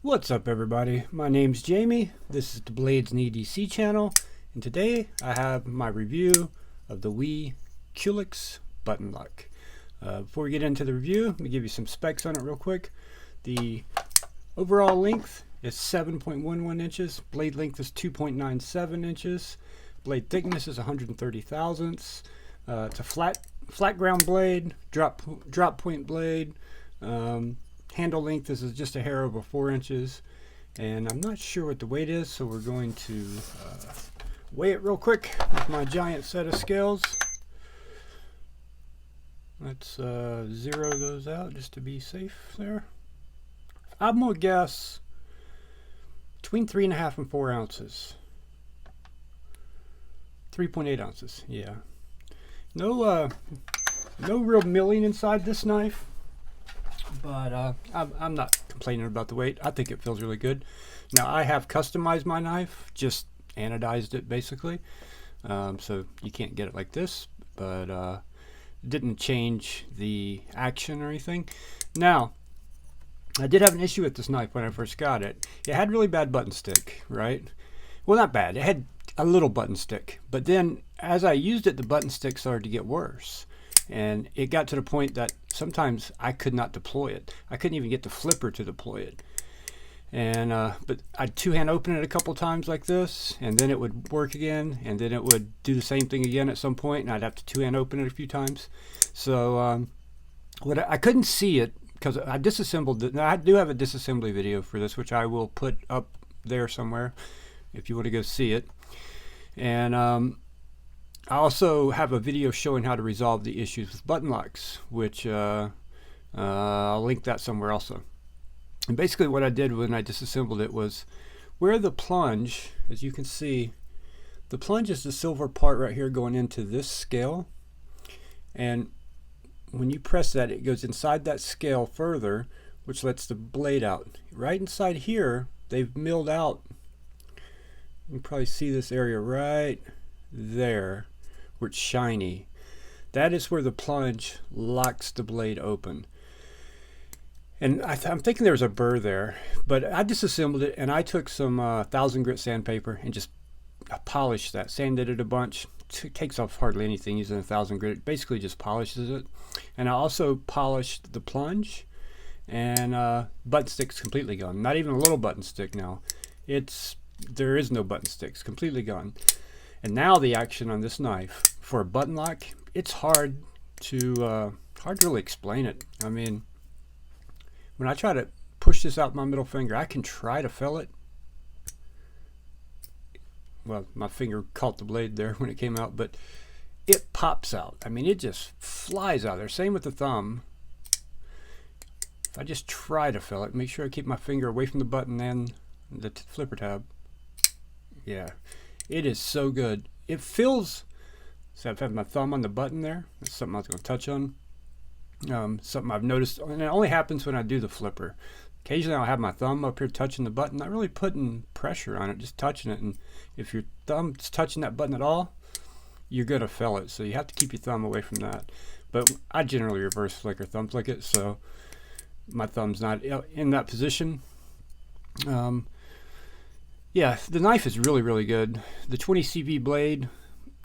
What's up everybody, my name's Jamie, this is the Blades and EDC channel, and today I have my review of the Wiha Culex button lock. Before we get into the review, let me give you some specs on it real quick. The overall length is 7.11 inches, blade length is 2.97 inches, blade thickness is 130 thousandths. It's a flat ground blade, drop point blade. Handle length is just a hair over 4 inches, and I'm not sure what the weight is, so we're going to weigh it real quick with my giant set of scales. Let's zero those out just to be safe there. I'm gonna guess between 3.5 and 4 ounces. 3.8 ounces, yeah. No real milling inside this knife. But I'm not complaining about the weight. I think it feels really good. Now I have customized my knife, just anodized it basically, so you can't get it like this, but it didn't change the action or anything. Now I did have an issue with this knife when I first got it. It had really bad button stick, right? Well, not bad, it had a little button stick, but then as I used it, the button stick started to get worse. And it got to the point that sometimes I could not deploy it. I couldn't even get the flipper to deploy it. And but I'd two-hand open it a couple times like this, and then it would work again, and then it would do the same thing again at some point, and I'd have to two-hand open it a few times. So I couldn't see it because I disassembled it. Now, I do have a disassembly video for this, which I will put up there somewhere if you want to go see it. And I also have a video showing how to resolve the issues with button locks, which I'll link that somewhere also. And basically what I did when I disassembled it was where the plunge, as you can see, the plunge is the silver part right here going into this scale. And when you press that, it goes inside that scale further, which lets the blade out. Right inside here, they've milled out, you can probably see this area right there, where it's shiny. That is where the plunge locks the blade open. And I'm thinking there was a burr there, but I disassembled it and I took some 1000 grit sandpaper and just polished that, sanded it a bunch. It takes off hardly anything using 1000 grit. It basically just polishes it. And I also polished the plunge, and button stick's completely gone. Not even a little button stick now. There is no button sticks, completely gone. And now the action on this knife for a button lock, it's hard to really explain it. I mean, when I try to push this out with my middle finger, I can try to feel it. Well, my finger caught the blade there when it came out, but it pops out. I mean, it just flies out there. Same with the thumb. If I just try to feel it, make sure I keep my finger away from the button and the flipper tab. Yeah. It is so good. It feels, so I've had my thumb on the button there. That's something I was going to touch on. Something I've noticed, and it only happens when I do the flipper. Occasionally I'll have my thumb up here touching the button, not really putting pressure on it, just touching it. And if your thumb's touching that button at all, you're going to feel it. So you have to keep your thumb away from that. But I generally reverse flick or thumb flick it, so my thumb's not in that position. Yeah, the knife is really, really good. The 20 CV blade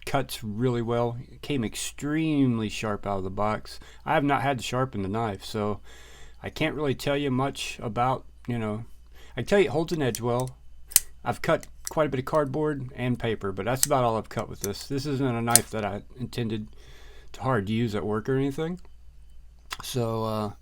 cuts really well. It came extremely sharp out of the box. I have not had to sharpen the knife, so I can't really tell you much about, I can tell you it holds an edge well. I've cut quite a bit of cardboard and paper, but that's about all I've cut with this. This isn't a knife that I intended to hard use at work or anything. So,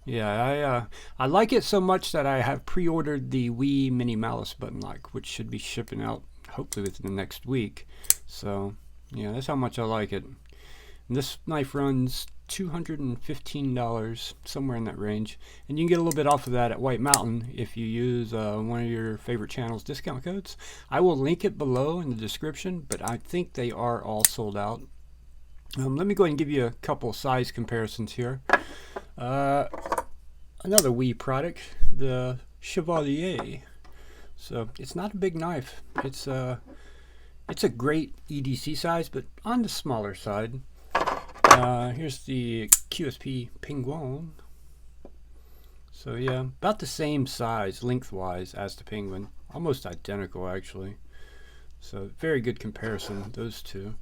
yeah, I like it so much that I have pre-ordered the Wiha Mini Malice button lock, which should be shipping out hopefully within the next week. So, yeah, that's how much I like it. And this knife runs $215, somewhere in that range. And you can get a little bit off of that at White Mountain if you use one of your favorite channel's discount codes. I will link it below in the description, but I think they are all sold out. Let me go ahead and give you a couple size comparisons here. Another Wiha product, the Chevalier. So it's not a big knife. It's a great EDC size, but on the smaller side. Here's the QSP Penguin. So yeah, about the same size lengthwise as the Penguin, almost identical actually. So very good comparison, those two.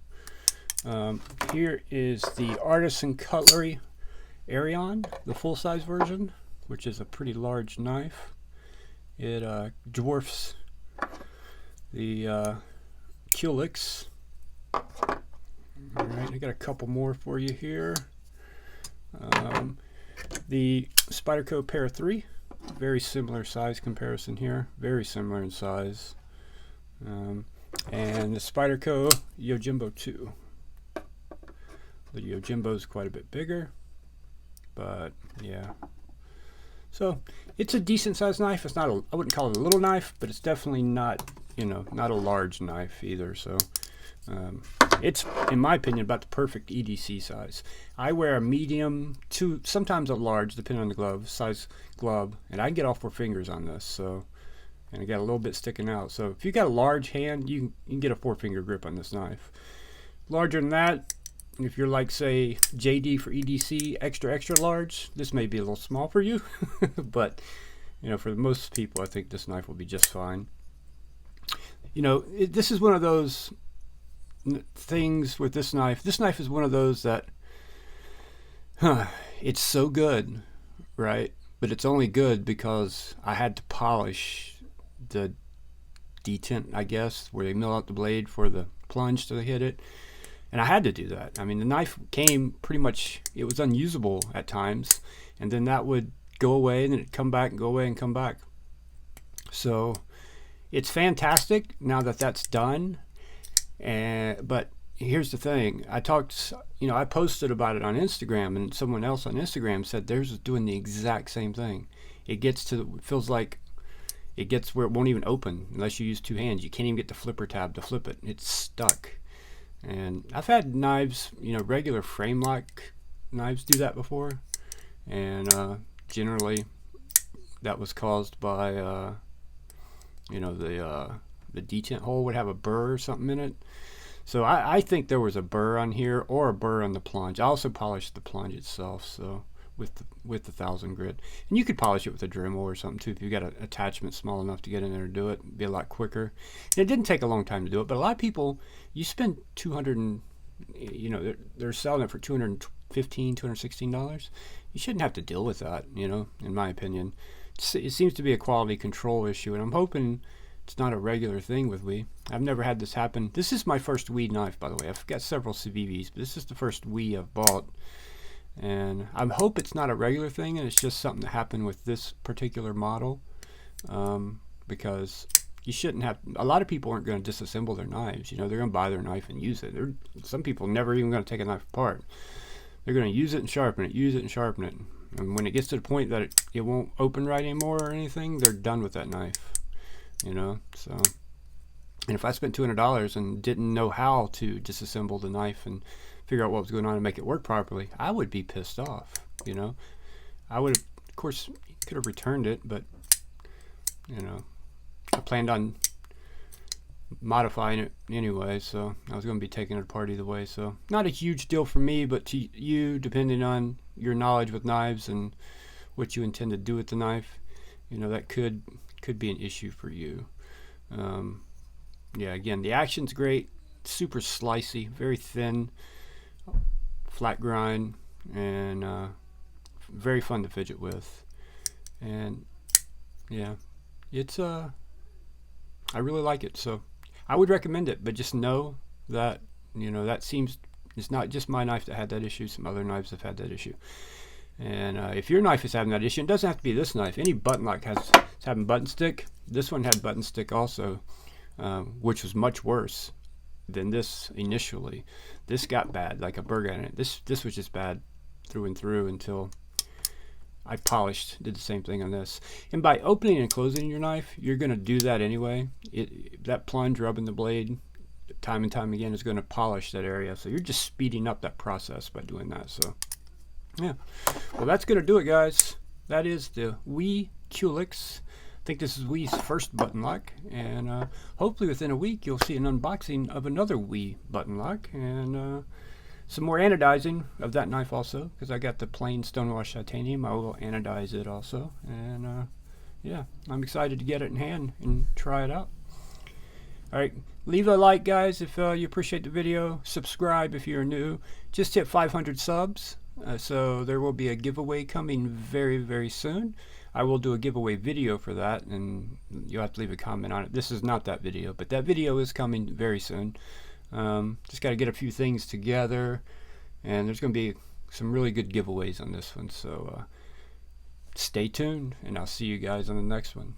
Here is the Artisan Cutlery Arion, the full-size version, which is a pretty large knife. It dwarfs the Culex. Alright, I got a couple more for you here. The Spyderco Para 3, very similar size comparison here, very similar in size. And the Spyderco Yojimbo 2. The Yojimbo is quite a bit bigger, but yeah. So it's a decent sized knife. It's not a, I wouldn't call it a little knife, but it's definitely not, you know, not a large knife either. So it's, in my opinion, about the perfect EDC size. I wear a medium to sometimes a large, depending on the size glove, and I can get all 4 fingers on this. So, and I got a little bit sticking out. So if you got a large hand, you can get a 4-finger grip on this knife. Larger than that, if you're like, say, JD for EDC, extra large, this may be a little small for you. But, you know, for most people, I think this knife will be just fine. You know, this is one of those things with this knife. This knife is one of those that, it's so good, right? But it's only good because I had to polish the detent, I guess, where they mill out the blade for the plunge to hit it. And I had to do that. I mean, the knife came pretty much, it was unusable at times, and then that would go away, and then it'd come back and go away and come back. So it's fantastic now that that's done. But here's the thing. I posted about it on Instagram, and someone else on Instagram said theirs is doing the exact same thing. It gets to, it feels like it gets where it won't even open unless you use 2 hands. You can't even get the flipper tab to flip it. It's stuck. And I've had knives, you know, regular frame lock knives do that before, and generally that was caused by you know, the detent hole would have a burr or something in it. So I think there was a burr on here, or a burr on the plunge. I also polished the plunge itself, so with the 1000 grit, and you could polish it with a Dremel or something too if you got an attachment small enough to get in there and do it. It'd be a lot quicker. And it didn't take a long time to do it, but a lot of people, you spend 200 and, you know, they're selling it for $215, $216. You shouldn't have to deal with that, you know, in my opinion. It seems to be a quality control issue, and I'm hoping it's not a regular thing with Wiha. I've never had this happen. This is my first Wiha knife, by the way. I've got several CVVs, but this is the first Wiha I've bought. And I hope it's not a regular thing, and it's just something that happened with this particular model, because you shouldn't have, a lot of people aren't going to disassemble their knives. You know, they're going to buy their knife and use it. Some people never even going to take a knife apart. They're going to use it and sharpen it, use it and sharpen it. And when it gets to the point that it won't open right anymore or anything, they're done with that knife. You know, so, and if I spent $200 and didn't know how to disassemble the knife and figure out what was going on and make it work properly, I would be pissed off. You know, I would have, of course, could have returned it, but, you know, I planned on modifying it anyway, so I was going to be taking it apart either way. So not a huge deal for me, but to you, depending on your knowledge with knives and what you intend to do with the knife, you know, that could be an issue for you. Yeah, again, the action's great, super slicey, very thin, flat grind, and very fun to fidget with. And yeah, it's I really like it, so I would recommend it. But just know that, you know, that seems, it's not just my knife that had that issue. Some other knives have had that issue. And if your knife is having that issue, it doesn't have to be this knife. Any button lock is having button stick. This one had button stick also, which was much worse than this initially. This got bad, like a burr in it. This was just bad through and through until I polished, did the same thing on this. And by opening and closing your knife, you're going to do that anyway. That plunge, rubbing the blade time and time again, is going to polish that area. So you're just speeding up that process by doing that. So yeah, well, that's going to do it, guys. That is the Wiha Culex. I think this is Wiha's first button lock, and hopefully within a week you'll see an unboxing of another Wiha button lock, and some more anodizing of that knife also, because I got the plain stonewashed titanium. I will anodize it also, and yeah, I'm excited to get it in hand and try it out. Alright, leave a like, guys, if you appreciate the video. Subscribe if you're new. Just hit 500 subs, so there will be a giveaway coming very, very soon. I will do a giveaway video for that, and you'll have to leave a comment on it. This is not that video, but that video is coming very soon. Just got to get a few things together, and there's going to be some really good giveaways on this one, so stay tuned, and I'll see you guys on the next one.